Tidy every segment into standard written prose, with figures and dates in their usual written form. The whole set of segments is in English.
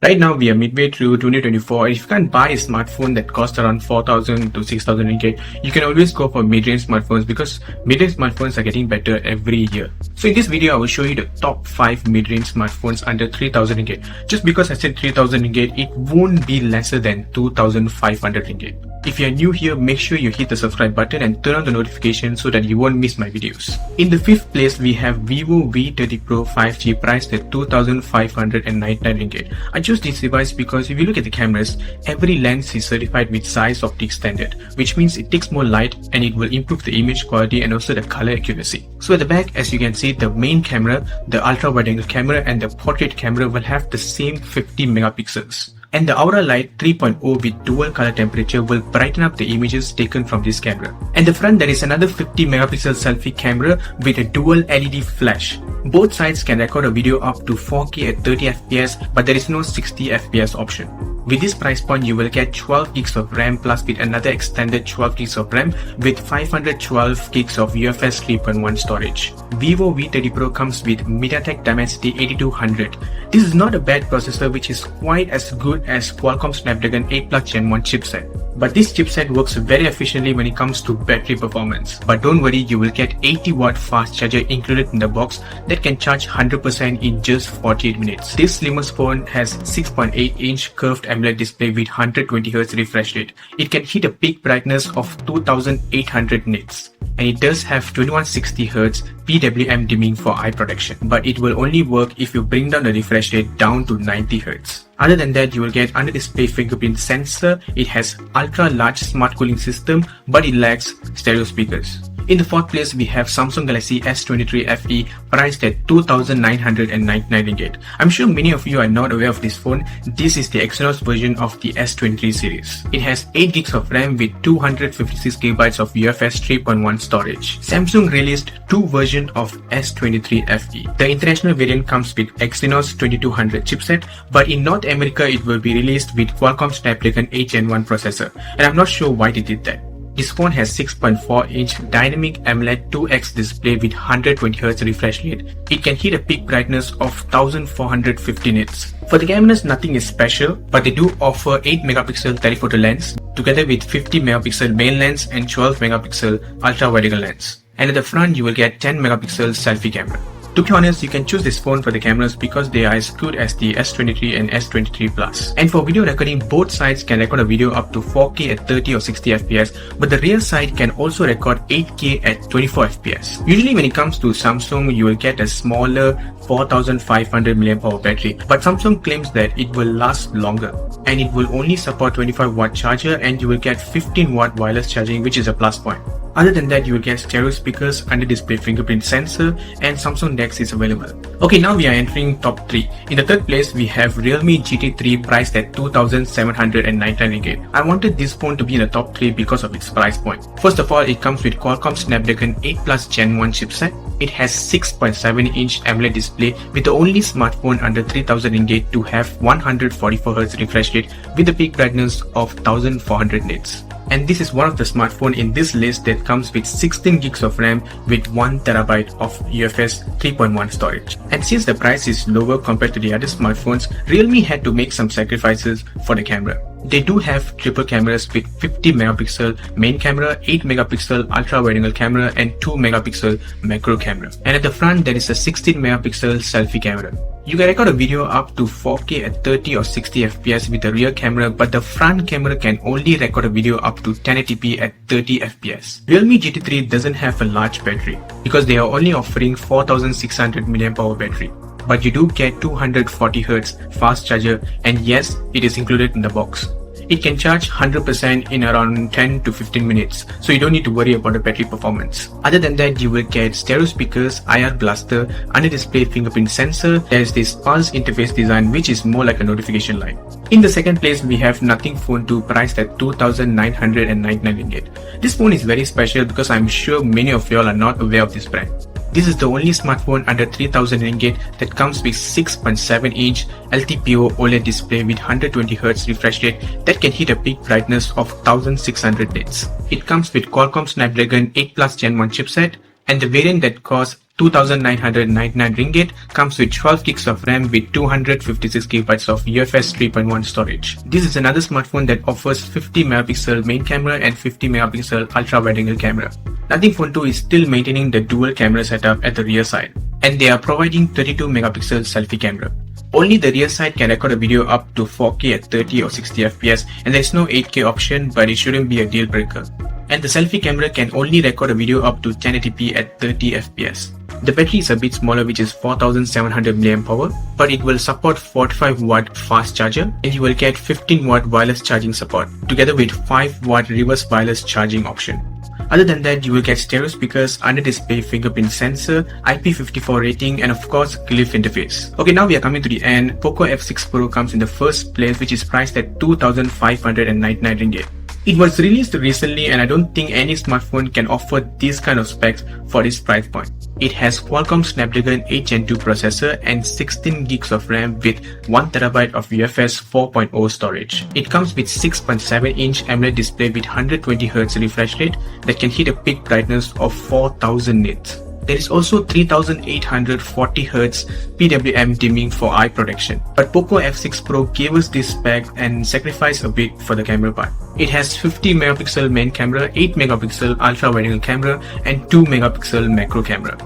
Right now, we are midway through 2024. If you can't buy a smartphone that costs around 4,000 to 6,000 ringgit, you can always go for mid-range smartphones because mid-range smartphones are getting better every year. So in this video, I will show you the top 5 mid-range smartphones under 3,000 ringgit. Just because I said 3,000 ringgit, it won't be lesser than 2,500 ringgit. If you are new here, make sure you hit the subscribe button and turn on the notification so that you won't miss my videos. In the 5th place, we have Vivo V30 Pro 5G priced at 2,599 ringgit. I chose this device because if you look at the cameras, every lens is certified with size optic standard, which means it takes more light and it will improve the image quality and also the color accuracy. So at the back, as you can see, the main camera, the ultra wide angle camera and the portrait camera will have the same 50 megapixels. And the Aura Light 3.0 with dual color temperature will brighten up the images taken from this camera. And the front, there is another 50 megapixel selfie camera with a dual LED flash. Both sides can record a video up to 4K at 30 FPS, but there is no 60 FPS option. With this price point, you will get 12 gigs of RAM plus with another extended 12 gigs of RAM with 512 gigs of UFS 3.1 storage. Vivo V30 Pro comes with MediaTek Dimensity 8200. This is not a bad processor which is quite as good as Qualcomm Snapdragon 8 Plus Gen 1 chipset. But this chipset works very efficiently when it comes to battery performance. But don't worry, you will get 80-watt fast charger included in the box that can charge 100% in just 48 minutes. This slimmest phone has 6.8-inch curved AMOLED display with 120Hz refresh rate. It can hit a peak brightness of 2800 nits. And it does have 2160Hz PWM dimming for eye protection. But it will only work if you bring down the refresh rate down to 90Hz. Other than that, you will get under-display fingerprint sensor. It has ultra-large smart cooling system, but it lacks stereo speakers. In the 4th place, we have Samsung Galaxy S23 FE priced at 2,999 ringgit. I'm sure many of you are not aware of this phone. This is the Exynos version of the S23 series. It has 8 gigs of RAM with 256 GB of UFS 3.1 storage. Samsung released 2 versions of S23 FE. The international variant comes with Exynos 2200 chipset, but in North America it will be released with Qualcomm Snapdragon 8 Gen 1 processor, and I'm not sure why they did that. This phone has 6.4-inch dynamic AMOLED 2X display with 120Hz refresh rate. It can hit a peak brightness of 1450 nits. For the cameras, nothing is special, but they do offer 8 megapixel telephoto lens together with 50 megapixel main lens and 12 megapixel ultra wide angle lens. And at the front, you will get 10 megapixel selfie camera. To be honest, you can choose this phone for the cameras because they are as good as the S23 and S23 Plus. And for video recording, both sides can record a video up to 4K at 30 or 60 FPS, but the rear side can also record 8K at 24 FPS. Usually when it comes to Samsung, you will get a smaller 4500 mAh battery, but Samsung claims that it will last longer and it will only support 25-watt charger and you will get 15-watt wireless charging, which is a plus point. Other than that, you will get stereo speakers, under-display fingerprint sensor, and Samsung DeX is available. Okay, now we are entering top 3. In the 3rd place, we have Realme GT3 priced at 2,799 ringgit. I wanted this phone to be in the top 3 because of its price point. First of all, it comes with Qualcomm Snapdragon 8 Plus Gen 1 chipset. It has 6.7-inch AMOLED display with the only smartphone under 3,000 ringgit to have 144Hz refresh rate with a peak brightness of 1400 nits. And this is one of the smartphones in this list that comes with 16 gigs of RAM with 1TB of UFS 3.1 storage. And since the price is lower compared to the other smartphones, Realme had to make some sacrifices for the camera. They do have triple cameras with 50 megapixel main camera, 8 megapixel ultra wide angle camera and 2 megapixel macro camera. And at the front, there is a 16 megapixel selfie camera. You can record a video up to 4K at 30 or 60 FPS with the rear camera, but the front camera can only record a video up to 1080p at 30 FPS. Realme GT3 doesn't have a large battery because they are only offering 4600 mAh battery. But you do get 240Hz fast charger, and yes, it is included in the box. It can charge 100% in around 10 to 15 minutes, so you don't need to worry about the battery performance. Other than that, you will get stereo speakers, IR blaster, under-display fingerprint sensor. There is this pulse interface design which is more like a notification light. In the 2nd place, we have Nothing Phone 2 priced at 2,999 ringgit. This phone is very special because I'm sure many of y'all are not aware of this brand. This is the only smartphone under 3,000 ringgit that comes with 6.7-inch LTPO OLED display with 120Hz refresh rate that can hit a peak brightness of 1600 nits. It comes with Qualcomm Snapdragon 8 Plus Gen 1 chipset, and the variant that costs 2,999 ringgit, comes with 12 gigs of RAM with 256 gigabytes of UFS 3.1 storage. This is another smartphone that offers 50 megapixel main camera and 50 megapixel ultra wide angle camera. Nothing Phone 2 is still maintaining the dual camera setup at the rear side, and they are providing 32 megapixel selfie camera. Only the rear side can record a video up to 4K at 30 or 60 fps, and there is no 8K option, but it shouldn't be a deal breaker. And the selfie camera can only record a video up to 1080p at 30 fps. The battery is a bit smaller, which is 4700 mAh, but it will support 45 watt fast charger, and you will get 15 watt wireless charging support, together with 5 watt reverse wireless charging option. Other than that, you will get stereo speakers, under-display fingerprint sensor, IP54 rating, and of course, glyph interface. Okay, now we are coming to the end. Poco F6 Pro comes in the first place, which is priced at 2,599 ringgit. It was released recently, and I don't think any smartphone can offer this kind of specs for this price point. It has Qualcomm Snapdragon 8 Gen 2 processor and 16 gigs of RAM with 1TB of UFS 4.0 storage. It comes with 6.7-inch AMOLED display with 120Hz refresh rate that can hit a peak brightness of 4000 nits. There is also 3840Hz PWM dimming for eye protection. But Poco F6 Pro gave us this spec and sacrificed a bit for the camera part. It has 50 megapixel main camera, 8 megapixel ultra wide angle camera, and 2 megapixel macro camera.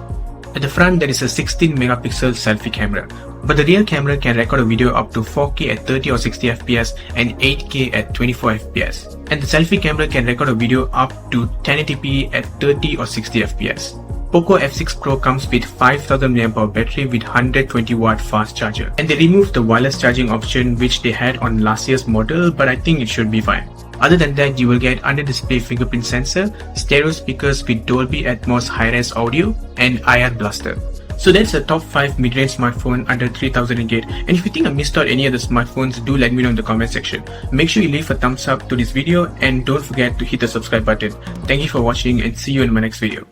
At the front, there is a 16 megapixel selfie camera, but the rear camera can record a video up to 4K at 30 or 60 fps and 8K at 24 fps. And the selfie camera can record a video up to 1080p at 30 or 60 fps. Poco F6 Pro comes with 5000 mAh battery with 120 watt fast charger, and they removed the wireless charging option which they had on last year's model, but I think it should be fine. Other than that, you will get under-display fingerprint sensor, stereo speakers with Dolby Atmos high-res audio, and IR blaster. So that's the top 5 mid-range smartphone under 3000 ringgit. And if you think I missed out any other smartphones, do let me know in the comment section. Make sure you leave a thumbs up to this video and don't forget to hit the subscribe button. Thank you for watching and see you in my next video.